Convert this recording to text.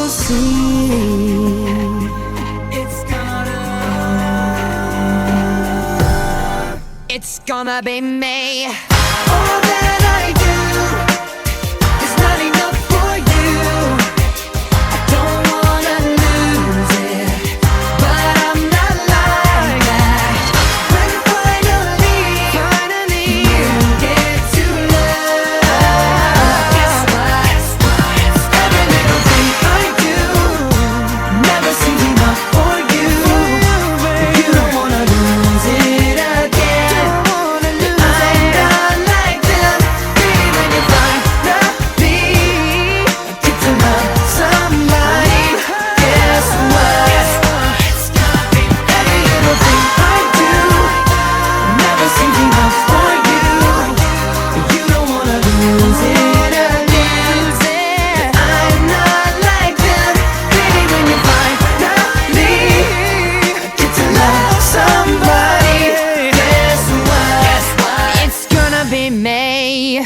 you'll see. It's gonna be me. All that I do is not enough for you. I don't wanna lose it, but I'm not like that. When finally you get to love, guess what? Every little thing I do never seems enough for you. You don't wanna lose it again. May